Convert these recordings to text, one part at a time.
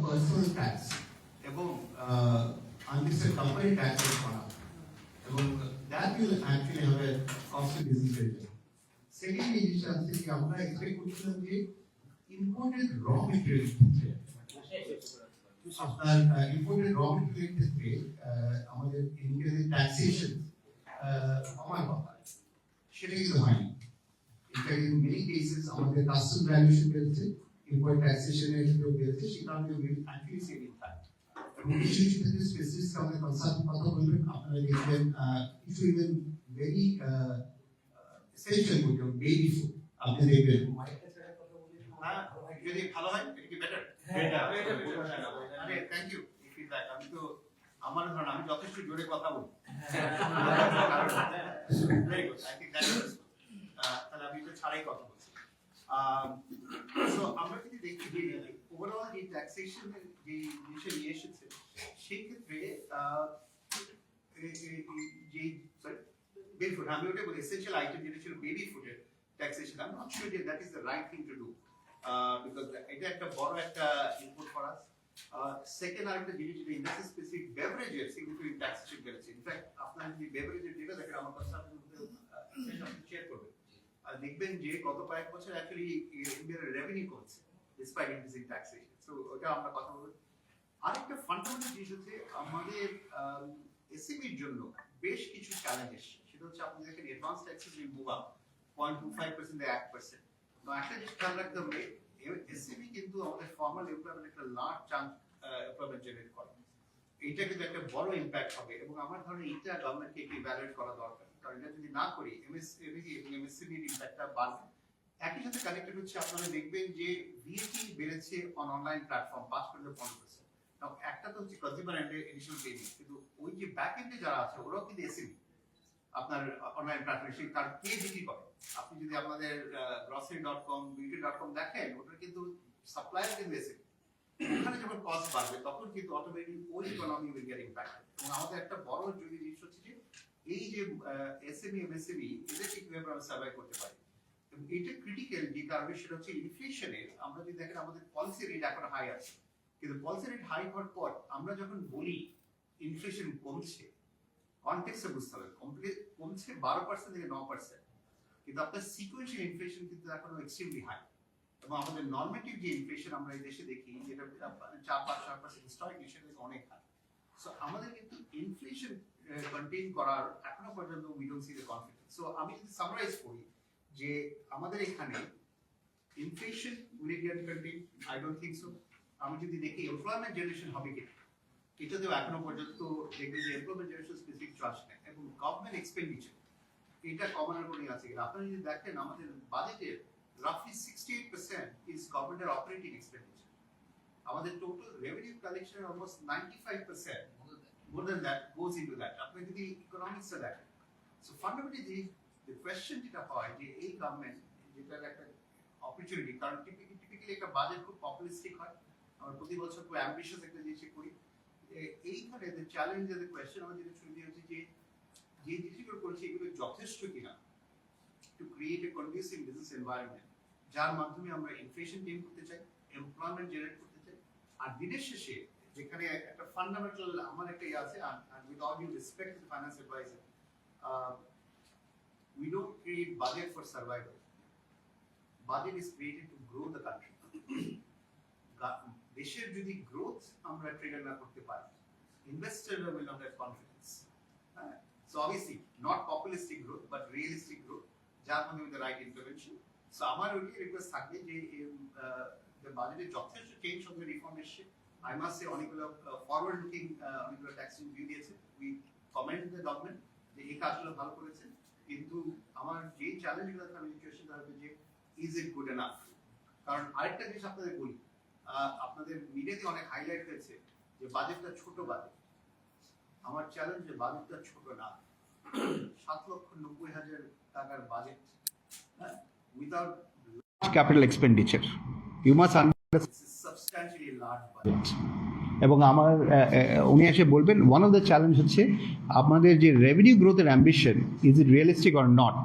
Personal tax এবং unlisted company tax করা এবং that will actually have a cost to business. Second জিনিসটা হচ্ছে যে আমরা এক্সপেক্ট করছিলাম যে ইম্পোর্টেড র মেটেরিয়াল আপনার ইম্পোর্টেড র মেটেরিয়াল ক্ষেত্রে আমাদের ইন্ডিয়ান ট্যাক্সেশন কমার কথা, সেটা কিন্তু হয়নি। In many cases, আমাদের কাস্টম ভ্যালুয়েশন বেড়েছে, ইম্পোর্ট ট্যাক্সেশনের ক্ষেত্রেও বেড়েছে, সে কারণে অ্যাকচুয়ালি সেভ ইম্প্যাক্ট। এবং কিছু কিছু ক্ষেত্রে স্পেসিফিক আমাদের কনসাল্টেন্ট কথা বলবেন, আপনারা দেখবেন কিছু even very essential food, baby food আপনি দেখবেন। যদি ভালো হয় এটা কি বেটার? আরে থ্যাংক ইউ ফিডব্যাক। আমি তো আমার ধরুন আমি যথেষ্ট জোরে কথা বলি। Very good, I think that is তাহলে আমি তো ছাড়াই কথা বলছি। সো আমরা যদি দেখি যে ওভারঅল যে ট্যাক্সেশন যে জিনিসটা নিয়ে এসেছে সেই ক্ষেত্রে যে বেবি ফুড, আমি ওটা বলি এসেনশিয়াল আইটেম যেটা ছিল বেবি ফুডের taxation, I am not sure যে that is the right thing to do because এটা একটা বড় একটা ইনপুট ফর আস। সেকেন্ড আরেকটা জিনিস যেটা ইন্ডাস্ট্রি স্পেসিফিক বেভারেজের সিগনিফিকেন্ট ট্যাক্সেশন করেছে। ইনফ্যাক্ট আপনারা যদি বেভারেজের যেটা দেখেন আমার কনসালটেন্ট শেয়ার করবেন, দেখবেন যে গত কয়েক বছর অ্যাকচুয়ালি ইন্ডিয়ার রেভিনিউ কমছে ডিসপাইট ইনক্রিজিং ট্যাক্সেশন। সো ওটা আমরা কথা বলবো। আরেকটা ফান্ডামেন্টাল জিনিস হচ্ছে আমাদের এসএমইর জন্য বেশ কিছু চ্যালেঞ্জ এসেছে। সেটা হচ্ছে আপনি দেখেন advance taxes will move up 0.25% থেকে 1%। তো একটা জিনিস খেয়াল রাখতে হবে, এসএমই কিন্তু আমাদের ফর্মাল এমপ্লয়মেন্ট একটা লার্জ চাঙ্ক এমপ্লয়মেন্ট জেনারেট করে। এটা কিন্তু একটা বড় ইম্প্যাক্ট হবে এবং আমার ধারণা এটা গভর্নমেন্টকে একটু ইভ্যালুয়েট করা দরকার। কারণ এটা যদি না করি এমএসএমই এবং এমএসএমইর ইম্প্যাক্টটা বাড়বে। একই সাথে কানেক্টেড হচ্ছে আপনারা দেখবেন যে ভিএটি বেড়েছে অনলাইন প্ল্যাটফর্ম 5%-15%। নাও একটা তো হচ্ছে কনজিউমার এন্ডের ইনিশিয়াল পেমেন্ট, কিন্তু ওই যে ব্যাক এন্ডে যারা আছে ওরাও কিন্তু এসএমই আপনার অনলাইন প্ল্যাটফর্মে সেই তার কে বিক্রি করে। আপনি যদি আপনাদের grocery.com beauty.com দেখেন, ওটা কিন্তু সাপ্লায়ার কিন্তু এসএমই। ওখানে যখন কস্ট বাড়বে তখন কিন্তু অটোমেটিক ওই ইকোনমি উইল গেট ইম্প্যাক্টেড। এবং আমাদের একটা বড় জরুরি জিনিস হচ্ছে যে এই যে এসএমই এমএসএমই এদের কিভাবে আমরা সার্ভাইভ করতে পারি। এবং এটা ক্রিটিক্যাল যে কারণে সেটা হচ্ছে ইনফ্লেশনের। আমরা যদি দেখেন আমাদের পলিসি রেট এখন হাই আছে, কিন্তু পলিসি রেট হাই হওয়ার পর আমরা যখন বলি ইনফ্লেশন কমছে, কনটেক্সটে বুঝতে হবে কমছে 12% থেকে 9%, কিন্তু আপনার সিকোয়েন্সিয়াল ইনফ্লেশন কিন্তু এখনো এক্সট্রিমলি হাই। এবং আমাদের নরমেটিভ যে ইনফ্লেশন আমরা এই দেশে দেখি যেটা 4-5-6% হিস্টোরিক্যালি সেটা অনেক হাই। সো আমাদের কিন্তু ইনফ্লেশন কন্টেইন করার এখনো পর্যন্ত we don't see the confidence. So আমি যদি সামারাইজ করি যে আমাদের এখানে inflation will get contain, I don't think so. আমি যদি দেখি এমপ্লয়মেন্ট জেনারেশন হবে কি, এটাতেও এখনো পর্যন্ত দেখবেন যে এমপ্লয়মেন্ট জেনারেশন স্পেসিফিক চয়েস নেই। এবং গভর্নমেন্ট এক্সপেন্ডিচার এটা কমানোর কোনো আছে কিনা, আপনারা যদি দেখেন আমাদের বাজেটের roughly 68% is government operating expenditure. আমাদের total revenue collection almost 95%, more than that goes into that. আপনি যদি economics এ দেখেন, so fundamentally the question যেটা হয় যে এই গভর্নমেন্ট যেটার একটা opportunity, কারণ typically একটা বাজেট খুব পপুলিস্টিক হয়, আমরা প্রতি বছর খুব অ্যাম্বিশিয়াস একটা জিনিস করি। এইখানে the challenge and the question আমাদের যেটা শুরু হচ্ছে যে যে জিনিসগুলো করছে এগুলো যথেষ্ট কিনা to create a conducive business environment যার মাধ্যমে আমরা ইনফ্লেশন টেম করতে চাই, এমপ্লয়মেন্ট জেনারেট করতে চাই। আর দিনের শেষে যেখানে একটা ফান্ডামেন্টাল আমার একটা আছে, and with all due respect to the finance advisor, we don't create budget for survival. Budget is created to grow the country. দেশের যদি গ্রোথ আমরা ট্রিগার না করতে পারি, ইনভেস্টররা will not have confidence. So obviously not populistic growth but realistic growth, যার মধ্যে with the right intervention. So আমার ওই রিকোয়েস্ট থাকবে যে বাজেটে যথেষ্ট চেঞ্জ হবে, রিফর্ম এসছে। আই মাস্ট সে অনেকগুলো ফরওয়ার্ড লুকিং অনেকগুলো ট্যাক্স রিভিউ দিয়েছে। উই কমেন্ট দ্য গভর্নমেন্ট যে এই কাজগুলো ভালো করেছে, কিন্তু আমার যে চ্যালেঞ্জগুলো থাকবে সিচুয়েশন থাকবে যে ইজ ইট গুড এনাফ। কারণ আরেকটা জিনিস আপনাদের বলি, আপনাদের মিডিয়াতে অনেক হাইলাইট হয়েছে যে বাজেটটা ছোট বাজেট। আমার চ্যালেঞ্জ যে বাজেটটা ছোট না, 7,90,000 টাকার budget without capital expenditure. You must understand substantially large budget. এবং আমার উনি এসে বলবেন ওয়ান অফ দ্য চ্যালেঞ্জ হচ্ছে আপনাদের যে রেভিনিউ গ্রোথের ambition, is it realistic or not.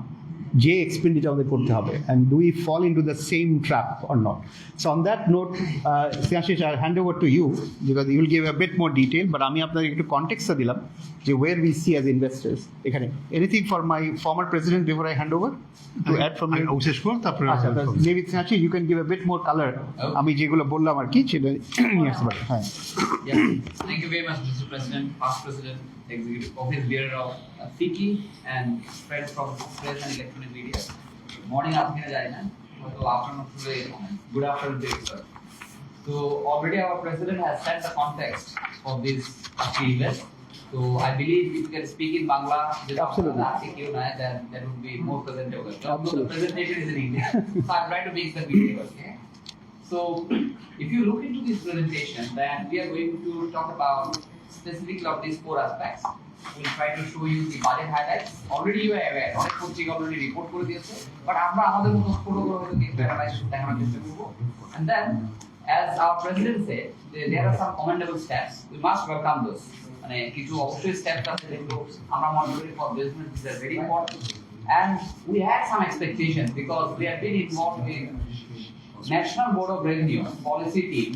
যে এক্সপেন্ডিচার আমাদের করতে হবে, and do we fall into the same trap or not? So on that note, Snehashish, I'll hand over to you because you will give a bit more detail, but আমি আপনাকে একটু কনটেক্সটটা দিলাম যে where we see as investors এখানে। Anything for my former president before I hand over to add from you? শেষ করুন, তারপরে আচ্ছা, maybe Snehashish, you can give a bit more color. আমি যেগুলো বললাম আর কি সেটা নিয়ে আসতে পারি। হ্যাঁ, Yeah, thank you very much, Mr. President, past President, Executive Office Bearer of FICCI, and friends from press and electronic media. Morning, afternoon, so afternoon today. Good afternoon to you, sir. So already our President has set the context of this event. So I believe if you can speak in Bangla, Absolutely. then that would be more presentable. Absolutely. The presentation is in English, so I'm trying to make the video. Okay. So, if you look into this presentation, then we are going to talk about specifically of these 4 aspects. We'll try to show you the budget highlights. Already you are aware, অনেক পত্রিকা already report করে দিয়েছে, but আমরা আমাদের মতো ছোট করে হয়তো কিছু analyze দেখানোর চেষ্টা করব. And then, as our president said, there are some commendable steps. We must welcome those. মানে কিছু অবশ্যই steps আছে যেগুলো আমরা মনে করি for business is very important. And we had some expectations because we have been involved in National Board of Revenue policy team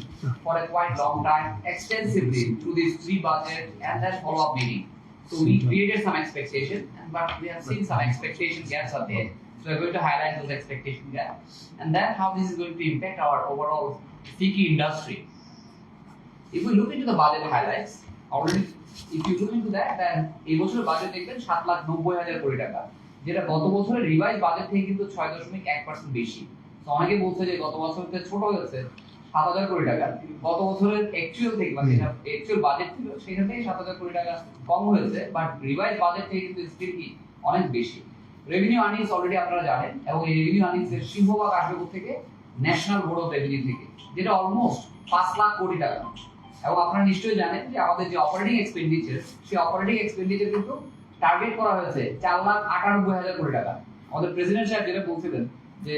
for a quite long time, extensively through these 3 budget and then follow-up meeting. So we created some expectation, but we have seen some expectation gaps are there. So we're going to highlight those expectation gaps, and then how this is going to impact our overall FICCI industry. If we look into the budget highlights, already, if you look into that, then এই বছরের budget দেখবেন 7,90,000 কোটি টাকা, যেটা গত বছরের revise budget থেকে কিন্তু 6.1% বেশি। তো অনেকে বলছে যে গত বছরতে ছোট হয়েছে 7,000 কোটি টাকা, গত বছরের অ্যাকচুয়াল থেকে মানে অ্যাকচুয়াল বাজেট ছিল সেখান থেকে 7,000 কোটি টাকা কম হয়েছে, বাট রিভাইজ বাজেট থেকে কিন্তু স্টিল কি অনেক বেশি। রেভিনিউ আর্নিংস অলরেডি আপনারা জানেন, এবং এই রেভিনিউ আর্নিংস এর সিংহভাগ আসবে থেকে ন্যাশনাল বোর্ড অফ রেভিনিউ থেকে, যেটা অলমোস্ট 5 লাখ কোটি টাকা। এবং আপনারা নিশ্চয়ই জানেন যে আমাদের যে অপারেটিং এক্সপেন্ডিচার, সেই অপারেটিং এক্সপেন্ডিচার কিন্তু টার্গেট করা হয়েছে 4,98,000 কোটি টাকা। আমাদের প্রেসিডেন্ট সাহেব যেটা বলছিলেন যে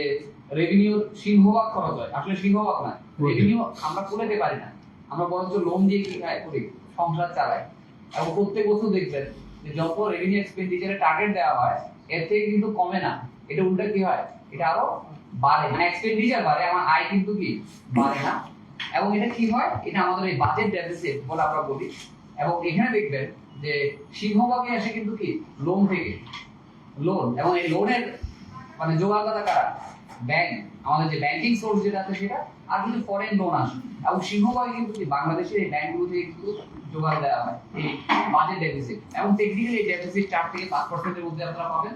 রেভিনিউর সিংহভাগ খরচ হয়, আসলে সিংহভাগ না, রেভিনিউ আমরা তুলতে পারি না, আমরা বরঞ্চ লোন দিয়ে কি করি, সংসার চালাই। এবং প্রত্যেক বছর দেখবেন যে যত রেভিনিউ এক্সপেন্ডিচারের টার্গেট দেওয়া হয় এর থেকে কিন্তু কমে না, এটা উল্টা কি হয়, এটা আরো বাড়ে, মানে এক্সপেন্ডিচার বাড়ে, আমার আয় কিন্তু কি বাড়ে না। এবং এটা কি হয়, এটা আমাদের এই বাজেট ডেফিসিট বলে আমরা বলি। এবং এখানে দেখবেন যে সিংহভাগে আসে কিন্তু কি লোন থেকে, লোন, এবং এই লোনের মানে যোগানদাতা কারা, ব্যাংক, আমাদের যে ব্যাংকিং সোর্স যেটা আছে সেটা, আর কিছু ফরেন লোন আসে, এবং সিংহভাগে কিন্তু বাংলাদেশের এই ব্যাংকগুলো থেকে কিন্তু যোগান দেওয়া হয় এই বাজেট ডেফিসিট। এবং টেকনিক্যালি এই ডেফিসিট 4 থেকে 5% এর মধ্যে আপনারা পাবেন।